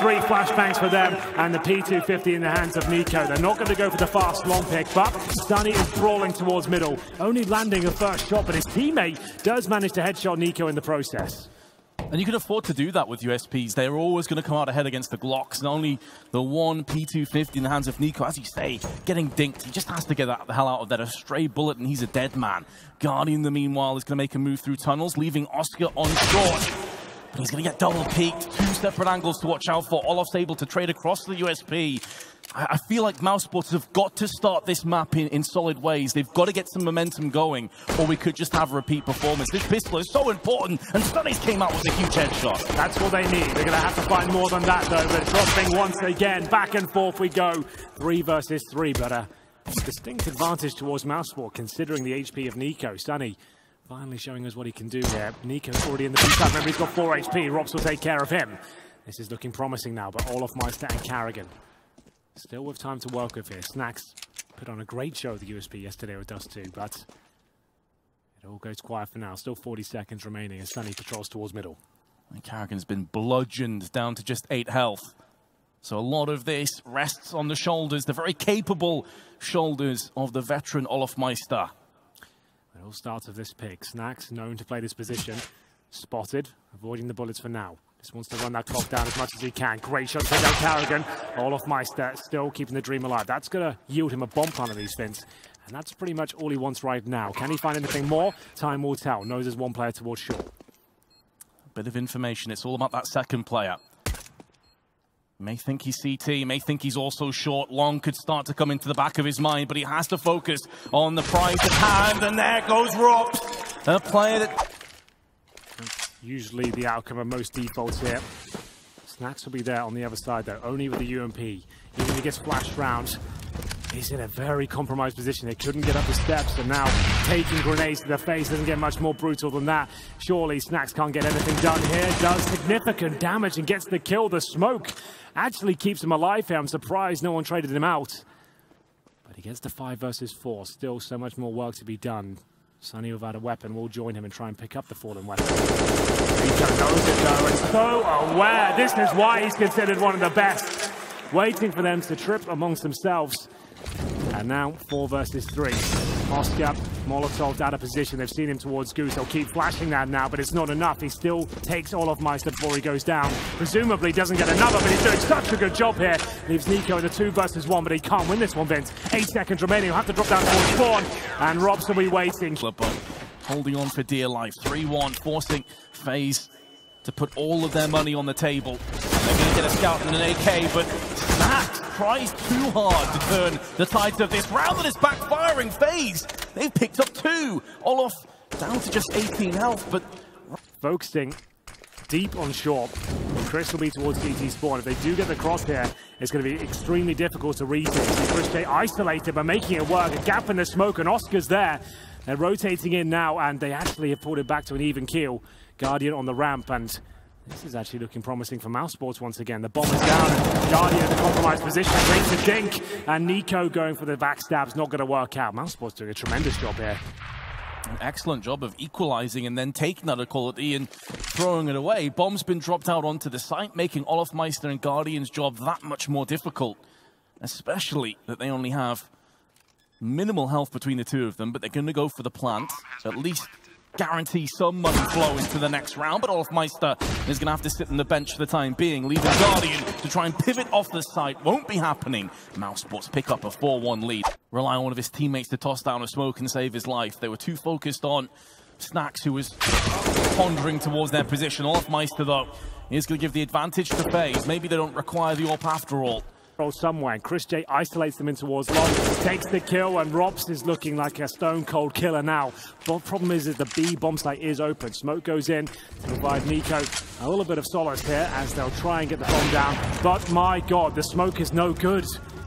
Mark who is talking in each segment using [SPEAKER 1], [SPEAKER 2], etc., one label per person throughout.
[SPEAKER 1] 3 flashbangs for them, and the P250 in the hands of Nico. They're not going to go for the fast long pick, but Sunny is brawling towards middle, only landing a first shot, but his teammate does manage to headshot Nico in the process.
[SPEAKER 2] And you can afford to do that with USPs. They're always going to come out ahead against the Glocks. And only the one P250 in the hands of Nico, as you say, getting dinked. He just has to get the hell out of there. A stray bullet and he's a dead man. Guardian, the meanwhile, is going to make a move through tunnels, leaving Oscar on short. But he's going to get double peeked. 2 separate angles to watch out for. Olof's able to trade across the USP. I feel like Mousesports have got to start this map in solid ways. They've got to get some momentum going, or we could just have a repeat performance. This pistol is so important, and Sunny's came out with a huge headshot.
[SPEAKER 1] That's what they need. They're going to have to find more than that, though. But dropping once again, back and forth we go. 3 versus 3, but a distinct advantage towards Mousesports, considering the HP of Nico. Sunny finally showing us what he can do here. Nico's already in the B-side. Remember, he's got 4 HP. Rops will take care of him. This is looking promising now, but Olof, Meister, and Carrigan still with time to work with here. Snacks put on a great show at the USP yesterday with Dust2, but it all goes quiet for now. Still 40 seconds remaining as Sunny patrols towards middle.
[SPEAKER 2] And Carrigan's been bludgeoned down to just 8 health. So a lot of this rests on the shoulders, the very capable shoulders of the veteran Olof Meister.
[SPEAKER 1] It all starts with this pick. Snacks, known to play this position, spotted, avoiding the bullets for now. Just wants to run that clock down as much as he can. Great shot to take out Carrigan. Olof Meister still keeping the dream alive. That's going to yield him a bomb plan of these fins. And that's pretty much all he wants right now. Can he find anything more? Time will tell. Knows there's one player towards short.
[SPEAKER 2] A bit of information. It's all about that second player. May think he's CT, may think he's also short. Long could start to come into the back of his mind, but he has to focus on the prize at hand. And there goes Rops, a player that...
[SPEAKER 1] Usually the outcome of most defaults here. Snacks will be there on the other side, though, only with the UMP. Even if he gets flashed round, he's in a very compromised position. They couldn't get up the steps, and now taking grenades to the face doesn't get much more brutal than that. Surely Snacks can't get anything done here. Does significant damage and gets the kill. The smoke actually keeps him alive here. I'm surprised no one traded him out. But he gets to 5 versus 4. Still so much more work to be done. Sunny without a weapon will join him and try and pick up the fallen weapon. Rico knows it though, and so aware. This is why he's considered one of the best. Waiting for them to trip amongst themselves. And now 4 versus 3. Oscar, Molotov out of position. They've seen him towards Goose. They'll keep flashing that now, but it's not enough. He still takes Olof Meister before he goes down. Presumably doesn't get another, but he's doing such a good job here. Leaves Nico in a 2 versus 1, but he can't win this one, Vince. 8 seconds remaining. He'll have to drop down towards spawn, and Robs will be waiting.
[SPEAKER 2] Holding on for dear life. 3-1, forcing Faze to put all of their money on the table. They're going to get a scout and an AK, but Snacks tries too hard to turn the tides of this round, and it's backfiring. Faze, they've picked up 2. Olof down to just 18 health, but...
[SPEAKER 1] Focusing deep on short. Chris will be towards CT spawn. If they do get the cross here, it's going to be extremely difficult to read it. Chris J isolated, but making it work. A gap in the smoke, and Oscar's there. They're rotating in now, and they actually have pulled it back to an even keel. Guardian on the ramp, and this is actually looking promising for Mousesports once again. The bomb is down, Guardian in a compromised position, takes a dink, and Nico going for the backstab's not going to work out. Mousesports doing a tremendous job here.
[SPEAKER 2] An excellent job of equalizing and then taking that equality and throwing it away. Bomb's been dropped out onto the site, making Olof Meister and Guardian's job that much more difficult. Especially that they only have minimal health between the two of them, but they're going to go for the plant. At least guarantee some money flow into the next round, but Olof Meister is going to have to sit on the bench for the time being, leaving Guardian to try and pivot off the site. Won't be happening. Mousesports pick up a 4-1 lead. Rely on one of his teammates to toss down a smoke and save his life. They were too focused on Snacks, who was pondering towards their position. Olof Meister, though, is going to give the advantage to Faze. Maybe they don't require the AWP after all.
[SPEAKER 1] Somewhere, and Chris J isolates them in towards long, takes the kill, and Robs is looking like a stone cold killer now. But the problem is that the B bomb site is open. Smoke goes in to provide Nico a little bit of solace here as they'll try and get the bomb down. But my god, the smoke is no good.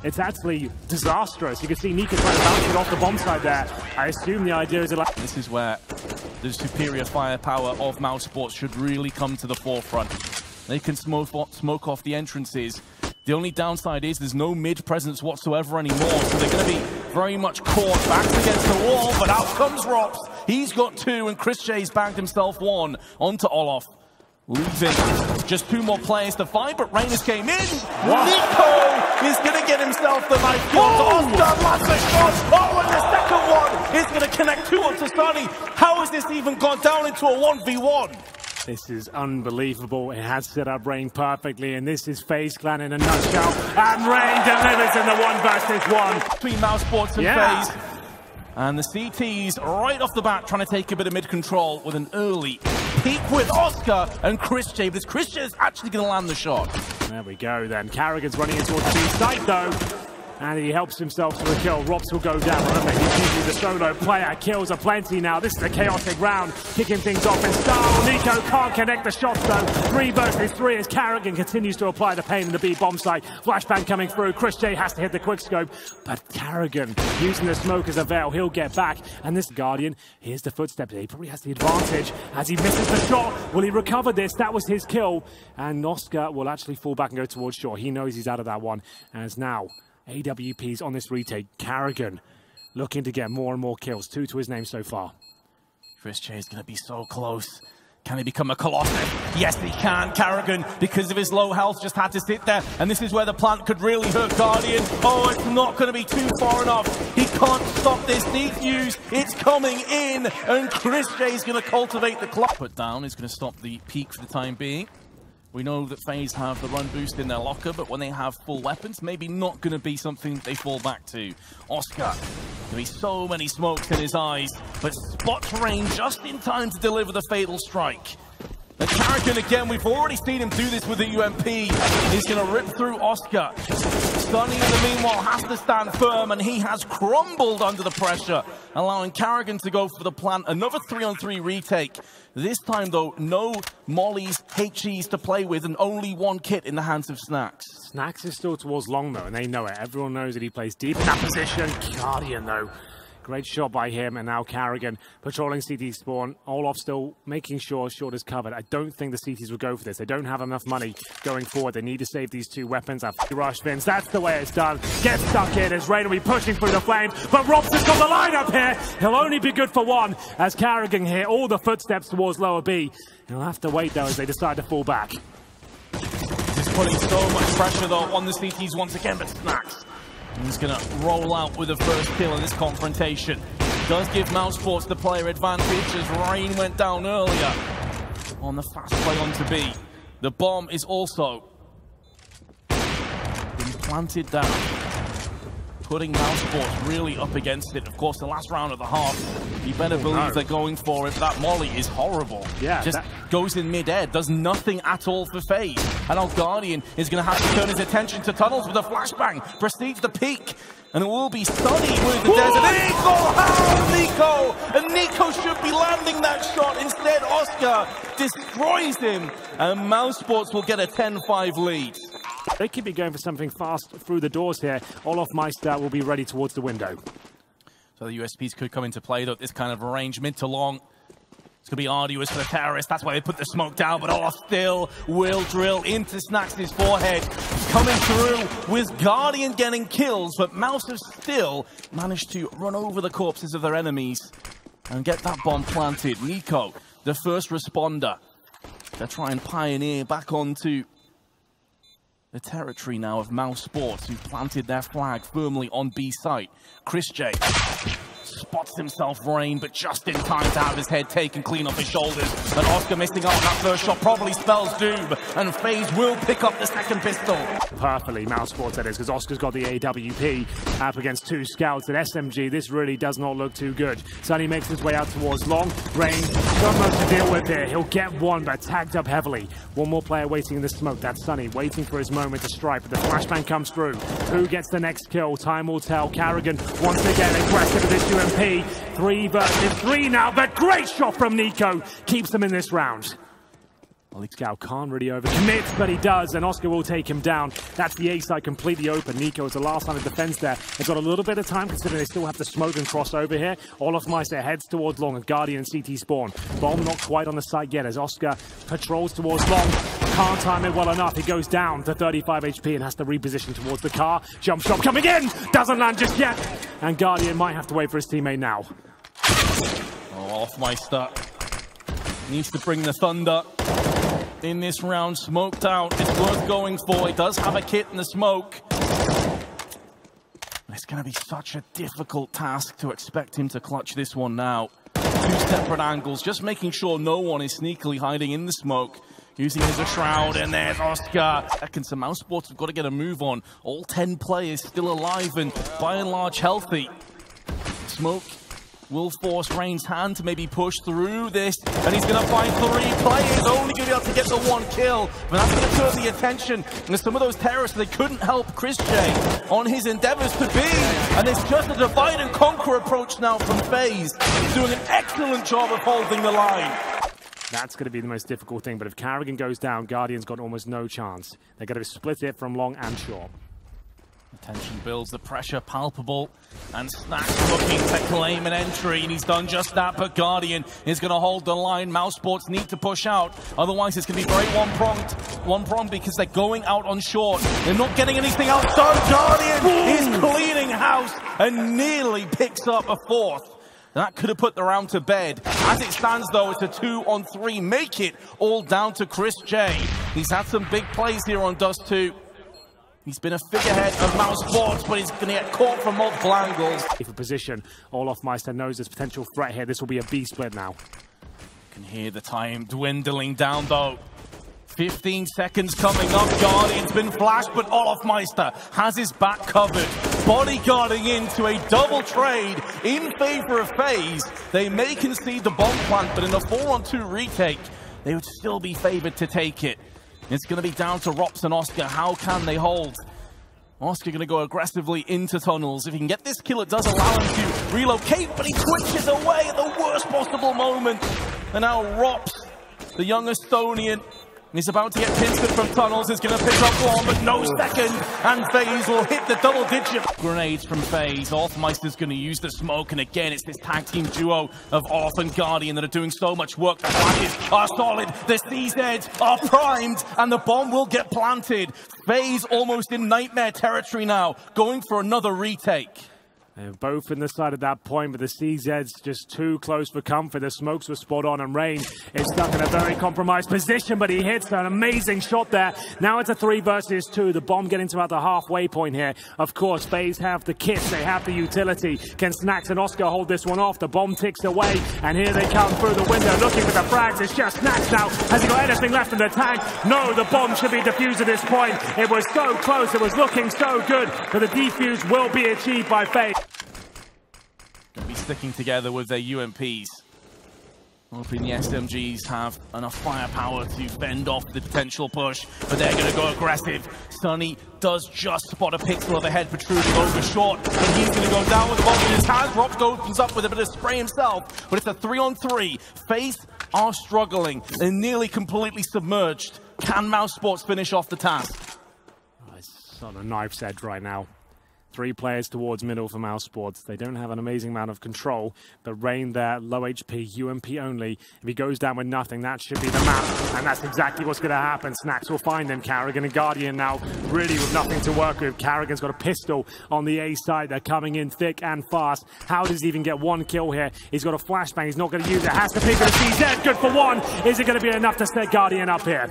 [SPEAKER 1] It's actually disastrous. You can see Nico trying to bounce it off the bomb site there. I assume the idea is that
[SPEAKER 2] this is where the superior firepower of Mousesports should really come to the forefront. They can smoke off the entrances. The only downside is there's no mid presence whatsoever anymore, so they're going to be very much caught back against the wall, but out comes Rops. He's got 2, and Chris J's bagged himself 1 onto Olof. Leaving just 2 more players to fight, but Reynolds came in. Nico is going to get himself the knife kill. Oscar lands a shot. Oh, and the second one is going to connect 2 onto Sunny. How has this even gone down into a 1v1?
[SPEAKER 1] This is unbelievable. It has set up Rain perfectly, and this is FaZe Clan in a nutshell. And Rain delivers in the 1 versus 1.
[SPEAKER 2] Between Mousesports and FaZe. And the CTs right off the bat trying to take a bit of mid-control with an early peek with Oscar and Chris J. But Chris J is actually going to land the shot.
[SPEAKER 1] There we go then. Carrigan's running into the B side though. And he helps himself to a kill. Rops will go down. Remember, he's usually the solo player. Kills are plenty now. This is a chaotic round. Kicking things off in style. Nico can't connect the shots though. 3 versus 3 as Carrigan continues to apply the pain in the B bomb site. Flashbang coming through. Chris J has to hit the quickscope. But Carrigan using the smoke as a veil. He'll get back. And this Guardian, here's the footsteps. He probably has the advantage as he misses the shot. Will he recover this? That was his kill. And Oscar will actually fall back and go towards shore. He knows he's out of that one. As now AWP's on this retake. Carrigan looking to get more and more kills. 2 to his name so far.
[SPEAKER 2] Chris J is going to be so close. Can he become a Colossus? Yes, he can. Carrigan, because of his low health, just had to sit there. And this is where the plant could really hurt Guardian. Oh, it's not going to be too far enough. He can't stop this defuse. It's coming in. And Chris J is going to cultivate the clock. Put down is going to stop the peak for the time being. We know that FaZe have the run boost in their locker, but when they have full weapons, maybe not going to be something they fall back to. Oscar, there'll be so many smokes in his eyes, but spots Rain just in time to deliver the fatal strike. The Carrigan again, we've already seen him do this with the UMP. He's going to rip through Oscar. Sunny, in the meanwhile, has to stand firm, and he has crumbled under the pressure, allowing Carrigan to go for the plant. Another 3-on-3 retake. This time, though, no mollies, HEs to play with, and only 1 kit in the hands of Snacks.
[SPEAKER 1] Snacks is still towards long, though, and they know it. Everyone knows that he plays deep in that position. Guardian, though. Great shot by him, and now Carrigan patrolling CT spawn. Olaf still making sure short is covered. I don't think the CTs will go for this. They don't have enough money going forward. They need to save these 2 weapons. Rush Vince, that's the way it's done. Get stuck in as Rain will be pushing through the flames, but Robs has got the lineup here. He'll only be good for 1 as Carrigan here. All the footsteps towards lower B. He'll have to wait, though, as they decide to fall back.
[SPEAKER 2] Just putting so much pressure, though, on the CTs once again, but Snacks. He's going to roll out with the first kill in this confrontation. Does give Mousesports the player advantage as Rain went down earlier on the fast play onto B. The bomb is also been planted down, putting Mousesports really up against it. Of course, the last round of the half, you better believe they're going for it. That molly is horrible. Yeah, just goes in mid-air, does nothing at all for FaZe. And now Guardian is going to have to turn his attention to tunnels with a flashbang. Proceeds the peak. And it will be Sunny with the desert. Nico! How? Nico! And Nico should be landing that shot. Instead, Oscar destroys him. And Mousesports will get a 10-5 lead.
[SPEAKER 1] They could be going for something fast through the doors here. Olaf Meister will be ready towards the window.
[SPEAKER 2] So the USPs could come into play, though, at this kind of range, mid to long. It's going to be arduous for the terrorists. That's why they put the smoke down, but Olaf still will drill into Snacks' forehead. Coming through with Guardian getting kills, but Mouse have still managed to run over the corpses of their enemies and get that bomb planted. Nico, the first responder, to try and pioneer back onto the territory now of Mousesports, who planted their flag firmly on B site. Chris J spots himself Rain, but just in time to have his head taken clean off his shoulders. And Oscar missing out on that first shot probably spells doom, and FaZe will pick up the second pistol. Perfectly,
[SPEAKER 1] Mousesports that is, because Oscar's got the AWP up against 2 scouts at SMG. This really does not look too good. Sunny makes his way out towards long. Rain, not much to deal with here. He'll get 1, but tagged up heavily. 1 more player waiting in the smoke. That's Sunny, waiting for his moment to strike, but the flashbang comes through. Who gets the next kill? Time will tell. Carrigan once again aggressive with this UMP. 3 versus 3 now, but great shot from Nico. Keeps them in this round. Well, Scout can't really overcommit, but he does, and Oscar will take him down. That's the A side completely open. Nico is the last line of defense there. They've got a little bit of time, considering they still have to smoke and cross over here. Olaf Meister heads towards long, and Guardian and CT spawn. Bomb not quite on the site yet, as Oscar patrols towards long. Can't time it well enough. He goes down to 35 HP and has to reposition towards the car. Jump shot coming in! Doesn't land just yet! And Guardian might have to wait for his teammate now.
[SPEAKER 2] Oh, Olaf Meister needs to bring the thunder in this round. Smoked out. It's worth going for. He does have a kit in the smoke. It's going to be such a difficult task to expect him to clutch this one now. Two separate angles, just making sure no one is sneakily hiding in the smoke. Using it as a shroud, and there's Oscar. Seconds, so Mousesports have got to get a move on. All 10 players still alive and by and large healthy. Smoke will force Rain's hand to maybe push through this, and he's going to find 3 players, only going to be able to get the 1 kill. But that's going to turn the attention. And some of those terrorists, they couldn't help Chris J on his endeavors to be. And it's just a divide and conquer approach now from Faze. He's doing an excellent job of holding the line.
[SPEAKER 1] That's going to be the most difficult thing, but if Carrigan goes down, Guardian's got almost no chance. They're going to split it from long and short.
[SPEAKER 2] The tension builds, the pressure palpable, and Snack's looking to claim an entry, and he's done just that, but Guardian is going to hold the line. Mousesports need to push out, otherwise it's going to be very one-pronged because they're going out on short. They're not getting anything else done. Guardian is cleaning house and nearly picks up a 4th. That could have put the round to bed. As it stands, though, it's a 2-on-3. Make it all down to Chris J. He's had some big plays here on Dust2. He's been a figurehead of Mousesports, but he's going to get caught from multiple angles.
[SPEAKER 1] If a position, Meister knows there's potential threat here. This will be a B split now.
[SPEAKER 2] You can hear the time dwindling down, though. 15 seconds coming up. Guardian's been flashed, but Meister has his back covered. Bodyguarding into a double trade in favor of Faze. They may concede the bomb plant, but in a 4-on-2 retake, they would still be favored to take it. It's going to be down to Rops and Oscar. How can they hold? Oscar going to go aggressively into tunnels. If he can get this kill, it does allow him to relocate, but he twitches away at the worst possible moment. And now Rops, the young Estonian, he's about to get pincered from tunnels. He's going to pick up one, but no second. And Faze will hit the double-digit. Grenades from Faze. Meister's going to use the smoke. And again, it's this tag team duo of Olaf and Guardian that are doing so much work. The flashes are solid. The CZs are primed. And the bomb will get planted. Faze almost in nightmare territory now, going for another retake.
[SPEAKER 1] They're both in the side at that point, but the CZ's just too close for comfort. The smokes were spot on, and Rain is stuck in a very compromised position, but he hits an amazing shot there. Now it's a 3 versus 2. The bomb getting to about the halfway point here. Of course, Faze have the kit, they have the utility. Can Snacks and Oscar hold this one off? The bomb ticks away, and here they come through the window, looking for the frags. It's just Snacks now. Has he got anything left in the tank? No, the bomb should be defused at this point. It was so close, it was looking so good, but the defuse will be achieved by Faze.
[SPEAKER 2] Going to be sticking together with their UMPs. Hoping the SMGs have enough firepower to fend off the potential push, but they're going to go aggressive. Sunny does just spot a pixel of a head protruding over short, and he's going to go down with the bomb in his hand. Rops opens up with a bit of spray himself, but it's a 3-on-3. Faze are struggling. They're nearly completely submerged. Can Mousesports finish off the task?
[SPEAKER 1] Oh, it's on a knife's edge right now. 3 players towards middle for Mousesports. They don't have an amazing amount of control, but Rain there, low HP, UMP only. If he goes down with nothing, that should be the map, and that's exactly what's going to happen. Snacks will find them. Carrigan and Guardian now really with nothing to work with. Carrigan's got a pistol on the A side. They're coming in thick and fast. How does he even get 1 kill here? He's got a flashbang. He's not going to use it. Has to pick up a CZ. Good for 1. Is it going to be enough to set Guardian up here?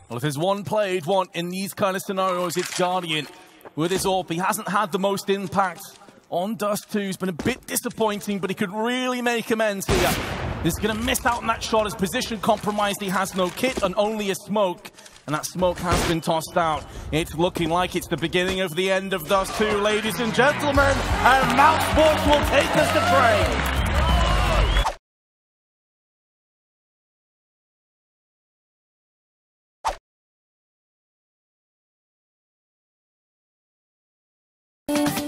[SPEAKER 2] Well, if there's one play you'd want in these kind of scenarios, it's Guardian. With his AWP, he hasn't had the most impact on Dust2. He's been a bit disappointing, but he could really make amends here. He's going to miss out on that shot. His position compromised. He has no kit and only a smoke. And that smoke has been tossed out. It's looking like it's the beginning of the end of Dust2, ladies and gentlemen. And Mousesports will take us to frame.
[SPEAKER 3] If